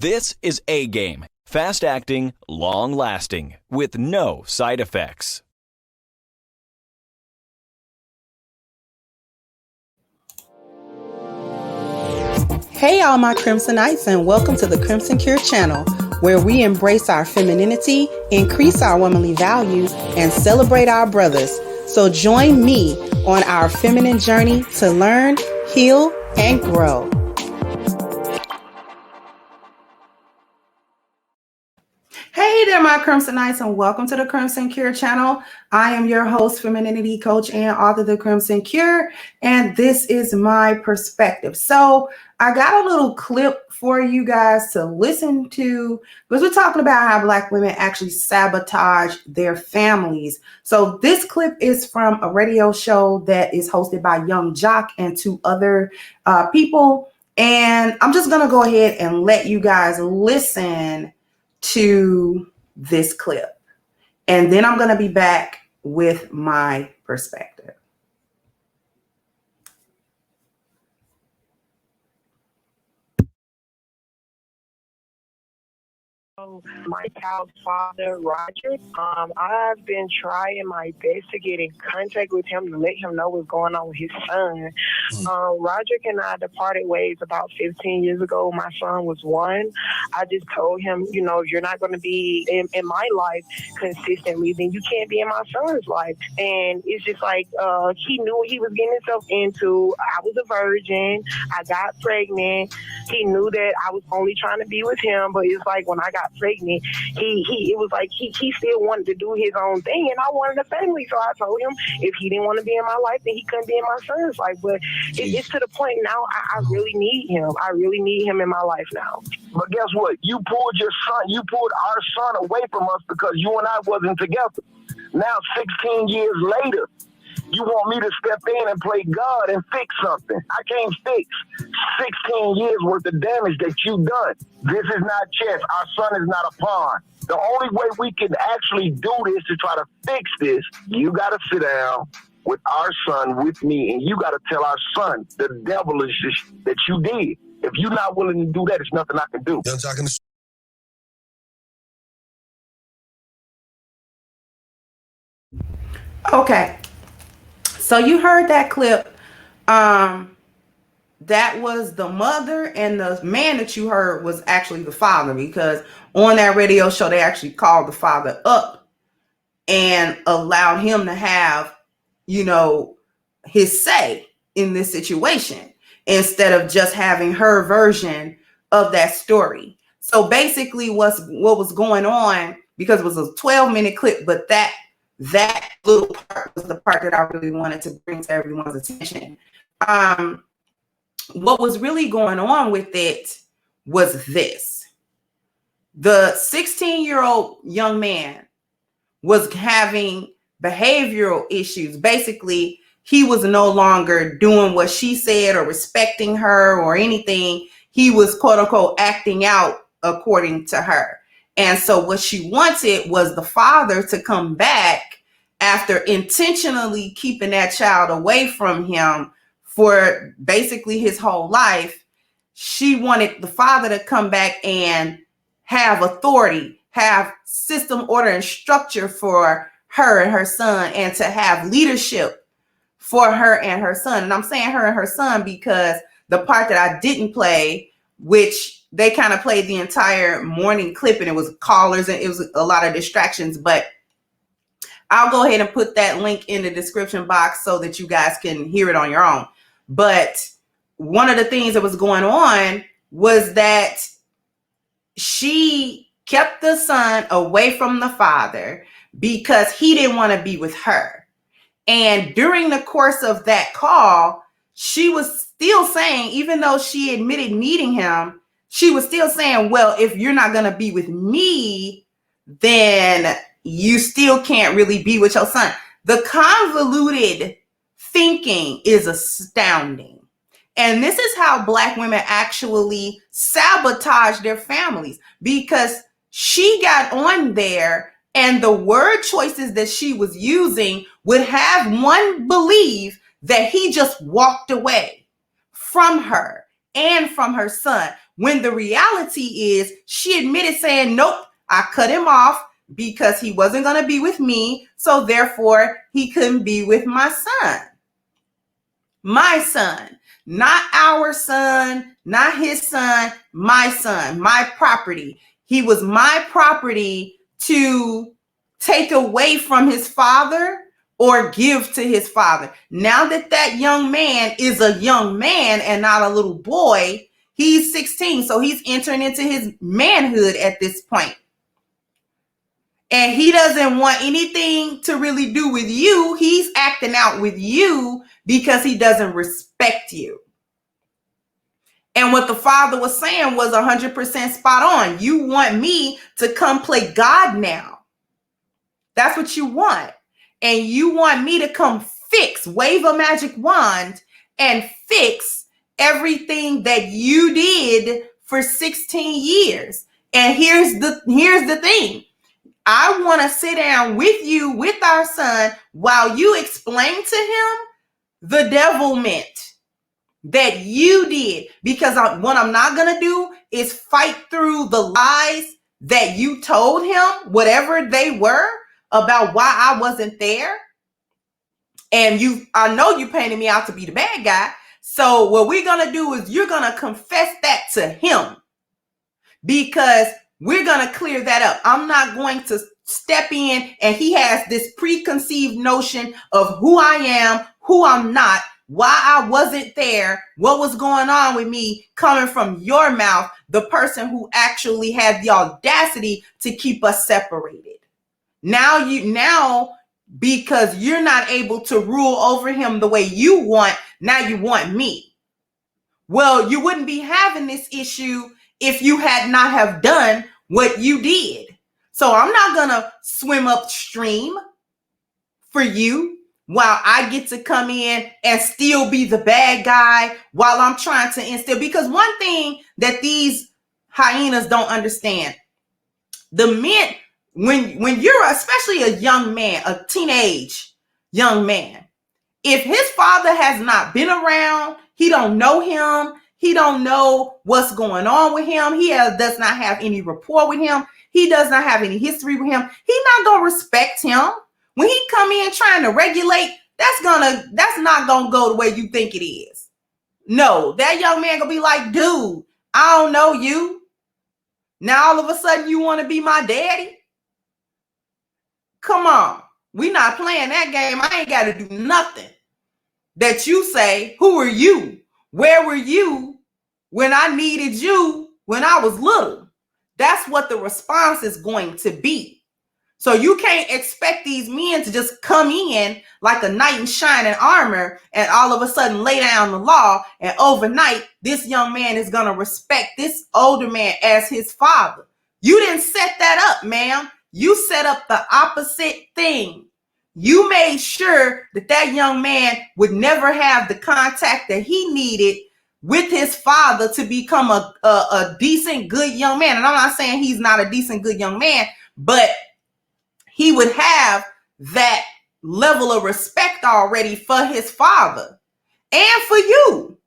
This is A-Game. Fast acting, long lasting, with no side effects. Hey all my Crimsonites, and welcome to the Crimson Cure channel, where we embrace our femininity, increase our womanly values, and celebrate our brothers. So join me on our feminine journey to learn, heal, and grow. Hey there, my Crimsonites, and welcome to the Crimson Cure channel. I am your host, femininity coach, and author of the Crimson Cure, and this is my perspective. So I got a little clip for you guys to listen to, because we're talking about how Black women actually sabotage their families. So this clip is from a radio show that is hosted by Young Jock and two other people, and I'm just going to go ahead and let you guys listen to this clip, and then I'm going to be back with my perspective. My child's father, Roger, I've been trying my best to get in contact with him to let him know what's going on with his son. Roger and I departed ways about 15 years ago. My son was 1. I just told him, you know, if you're not going to be in my life consistently, then you can't be in my son's life. And it's just like he knew what he was getting himself into. I was a virgin. I got pregnant. He knew that I was only trying to be with him, but it's like when I got pregnant, it was like he still wanted to do his own thing, and I wanted a family. So I told him if he didn't want to be in my life, then he couldn't be in my son's life. But it's to the point now I really need him. I really need him in my life now. But guess what? You pulled our son away from us because you and I wasn't together. Now, 16 years later, you want me to step in and play God and fix something. I can't fix 16 years worth of damage that you've done. This is not chess. Our son is not a pawn. The only way we can actually do this to try to fix this, you got to sit down with our son, with me, and you got to tell our son the devil is just that you did. If you're not willing to do that, there's nothing I can do. Okay, so you heard that clip. That was the mother, and the man that you heard was actually the father, because on that radio show they actually called the father up and allowed him to have, you know, his say in this situation instead of just having her version of that story. So basically what was going on, because it was a 12-minute clip, but that little part was the part that I really wanted to bring to everyone's attention. What was really going on with it was this. The 16-year-old young man was having behavioral issues. Basically, he was no longer doing what she said or respecting her or anything. He was, quote unquote, acting out according to her. And so what she wanted was the father to come back after intentionally keeping that child away from him for basically his whole life. She wanted the father to come back and have authority, have system, order, and structure for her and her son, and to have leadership for her and her son. And I'm saying her and her son because the part that I didn't play, which they kind of played the entire morning clip, and it was callers and it was a lot of distractions, but I'll go ahead and put that link in the description box so that you guys can hear it on your own. But one of the things that was going on was that she kept the son away from the father because he didn't want to be with her. And during the course of that call, she was still saying, even though she admitted needing him, she was still saying, well, if you're not going to be with me, then you still can't really be with your son. The convoluted thinking is astounding. And this is how Black women actually sabotage their families, because she got on there and the word choices that she was using would have one believe that he just walked away from her and from her son, When the reality is she admitted saying, nope, I cut him off because he wasn't going to be with me. So therefore he couldn't be with my son. My son, not our son, not his son, my property. He was my property to take away from his father or give to his father. Now that that young man is a young man and not a little boy, he's 16. So he's entering into his manhood at this point. And he doesn't want anything to really do with you. He's acting out with you because he doesn't respect you. And what the father was saying was 100% spot on. You want me to come play God now. That's what you want. And you want me to come wave a magic wand and fix everything that you did for 16 years. And here's the thing. I want to sit down with you, with our son, while you explain to him the devilment that you did. Because what I'm not going to do is fight through the lies that you told him, whatever they were, about why I wasn't there. And I know you painted me out to be the bad guy. So what we're going to do is you're going to confess that to him, because we're going to clear that up. I'm not going to step in and he has this preconceived notion of who I am, who I'm not, why I wasn't there, what was going on with me, coming from your mouth, the person who actually had the audacity to keep us separated. Now, because you're not able to rule over him the way you want, now you want me. Well, you wouldn't be having this issue if you had not have done what you did. So I'm not going to swim upstream for you while I get to come in and still be the bad guy while I'm trying to instill. Because one thing that these hyenas don't understand, the men, when you're especially a young man, a teenage young man, if his father has not been around, he don't know him, he don't know what's going on with him, does not have any rapport with him, he does not have any history with him, he's not going to respect him. When he come in trying to regulate, that's not going to go the way you think it is. No, that young man going to be like, dude, I don't know you. Now all of a sudden you want to be my daddy? Come on. We not playing that game. I ain't got to do nothing that you say. Who are you? Where were you when I needed you when I was little? That's what the response is going to be. So you can't expect these men to just come in like a knight in shining armor and all of a sudden lay down the law, and overnight this young man is going to respect this older man as his father. You didn't set that up, ma'am. You set up the opposite thing. You made sure that that young man would never have the contact that he needed with his father to become a decent, good young man. And I'm not saying he's not a decent, good young man, but he would have that level of respect already for his father and for you.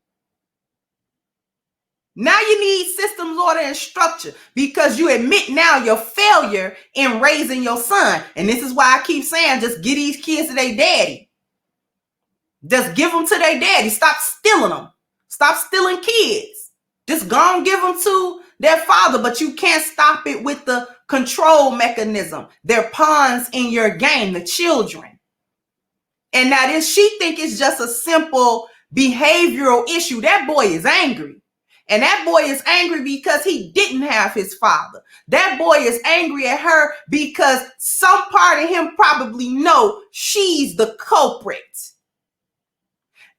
Now you need systems, order, and structure, because you admit now your failure in raising your son. And this is why I keep saying, just give these kids to their daddy. Just give them to their daddy. Stop stealing them. Stop stealing kids. Just go and give them to their father, but you can't stop it with the control mechanism. They're pawns in your game, the children. And now she think it's just a simple behavioral issue. That boy is angry. And that boy is angry because he didn't have his father. That boy is angry at her because some part of him probably know she's the culprit.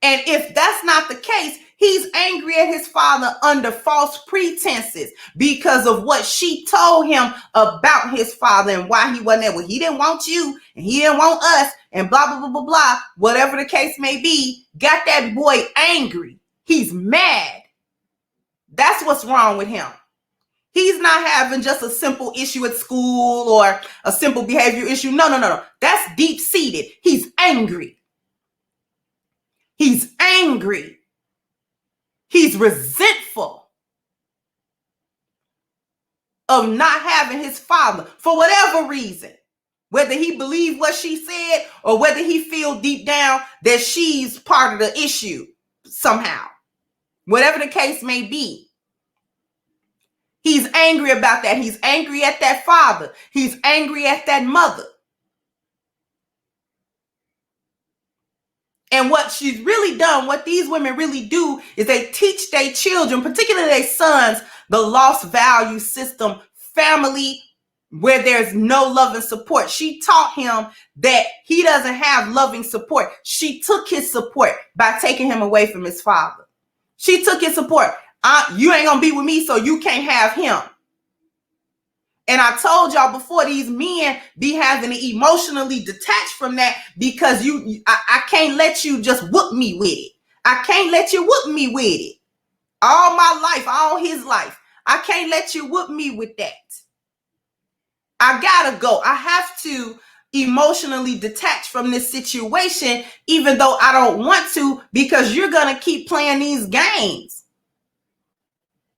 And if that's not the case, he's angry at his father under false pretenses because of what she told him about his father and why he wasn't there. Well, he didn't want you and he didn't want us and blah, blah, blah, blah, blah. Whatever the case may be, got that boy angry. He's mad. That's what's wrong with him. He's not having just a simple issue at school or a simple behavior issue. No. That's deep-seated. He's angry. He's angry. He's resentful. of not having his father for whatever reason, whether he believed what she said or whether he feel deep down that she's part of the issue somehow, whatever the case may be. He's angry about that. He's angry at that father. He's angry at that mother. And what she's really done, what these women really do, is they teach their children, particularly their sons, the lost value system, family, where there's no love and support. She taught him that he doesn't have loving support. She took his support by taking him away from his father. She took his support. You ain't gonna be with me, so you can't have him. And I told y'all before, these men be having to emotionally detach from that because I can't let you just whoop me with it. I can't let you whoop me with it. All my life, all his life. I can't let you whoop me with that. I gotta go. I have to emotionally detach from this situation, even though I don't want to, because you're gonna keep playing these games.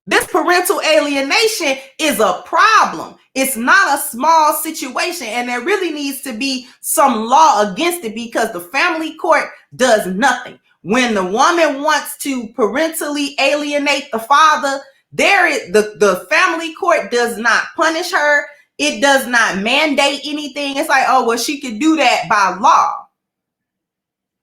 This parental alienation is a problem. It's not a small situation, and there really needs to be some law against it because the family court does nothing. When the woman wants to parentally alienate the father, the family court does not punish her. It does not mandate anything. It's like, oh, well, she could do that by law.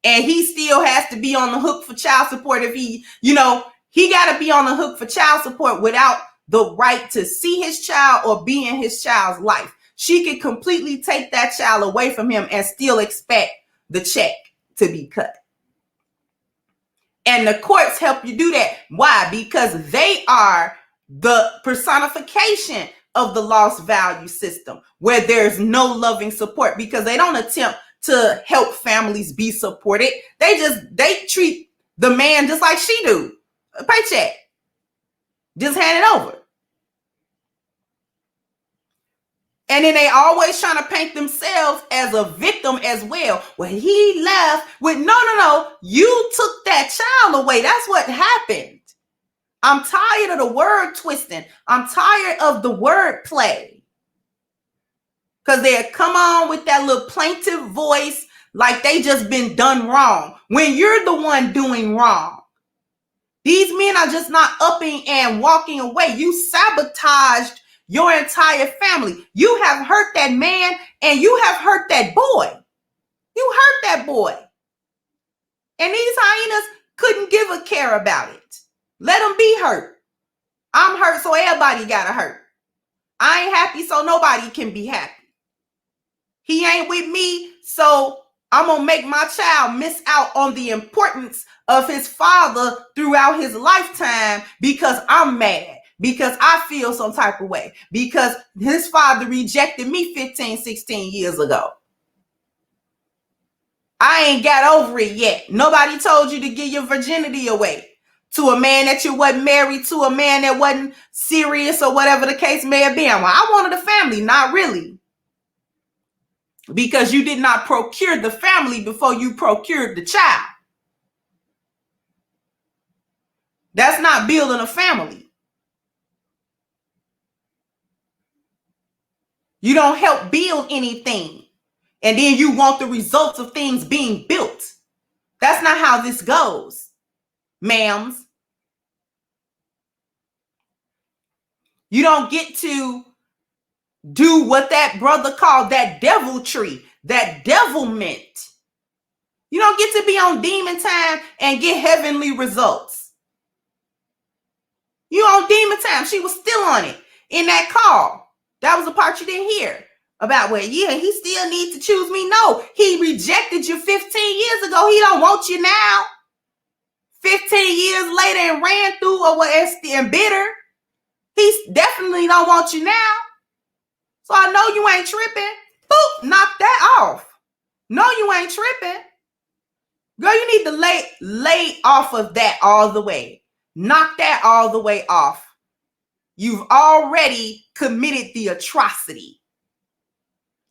And he still has to be on the hook for child support if he got to be on the hook for child support without the right to see his child or be in his child's life. She could completely take that child away from him and still expect the check to be cut. And the courts help you do that. Why? Because they are the personification of the lost value system where there's no loving support, because they don't attempt to help families be supported. They treat the man just like she do. A paycheck. Just hand it over. And then they always trying to paint themselves as a victim as well. Well, he left with, no. You took that child away. That's what happened. I'm tired of the word twisting. I'm tired of the word play. Because they come on with that little plaintive voice like they just been done wrong when you're the one doing wrong. These men are just not upping and walking away. You sabotaged your entire family. You have hurt that man and you have hurt that boy. You hurt that boy. And these hyenas couldn't give a care about it. Let them be hurt. I'm hurt, so everybody gotta hurt. I ain't happy, so nobody can be happy. He ain't with me, so I'm gonna make my child miss out on the importance of his father throughout his lifetime because I'm mad, because I feel some type of way, because his father rejected me 15, 16 years ago. I ain't got over it yet. Nobody told you to give your virginity away to a man that you wasn't married to, a man that wasn't serious or whatever the case may have been. Well, I wanted a family, not really. Because you did not procure the family before you procured the child. That's not building a family. You don't help build anything, and then you want the results of things being built. That's not how this goes, ma'ams. You don't get to do what that brother called that deviltry, that devilment. You don't get to be on demon time and get heavenly results. You on demon time. She was still on it in that call. That was the part you didn't hear about. Well, yeah, he still needs to choose me. No, he rejected you 15 years ago. He don't want you now. 15 years later and ran through or what and bitter. He definitely don't want you now. So I know you ain't tripping. Boop, knock that off. No, you ain't tripping. Girl, you need to lay off of that all the way. Knock that all the way off. You've already committed the atrocity.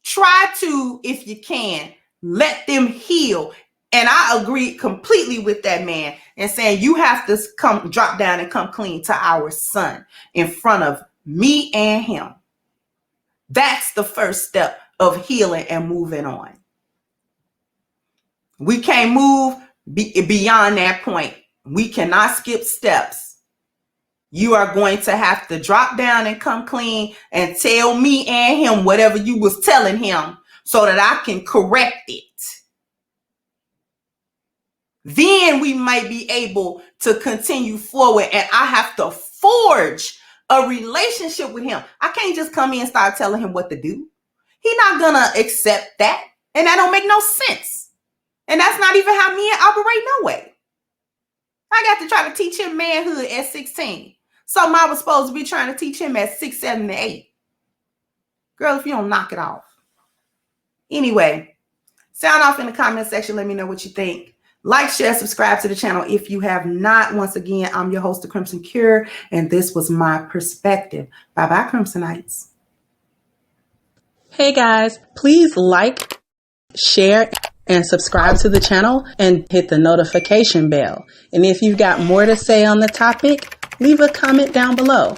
Try to, if you can, let them heal. And I agree completely with that man and saying you have to drop down and come clean to our son in front of me and him. That's the first step of healing and moving on. We can't move beyond that point. We cannot skip steps. You are going to have to drop down and come clean and tell me and him whatever you was telling him so that I can correct it. Then we might be able to continue forward, and I have to forge a relationship with him. I can't just come in and start telling him what to do. He's not gonna accept that, and that don't make no sense. And that's not even how men operate no way. I got to try to teach him manhood at 16. Something I was supposed to be trying to teach him at 6, 7, and 8. Girl, if you don't knock it off. Anyway, sound off in the comment section. Let me know what you think. Like, share, subscribe to the channel if you have not. Once again, I'm your host, The Crimson Cure, and this was my perspective. Bye-bye, Crimsonites. Hey guys, please like, share, and subscribe to the channel and hit the notification bell. And if you've got more to say on the topic, leave a comment down below.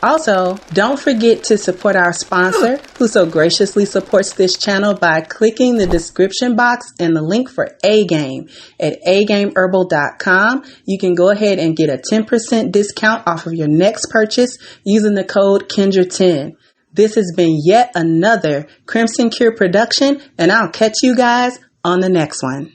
Also, don't forget to support our sponsor who so graciously supports this channel by clicking the description box and the link for A-Game at agameherbal.com. You can go ahead and get a 10% discount off of your next purchase using the code Kendra10. This has been yet another Crimson Cure production, and I'll catch you guys on the next one.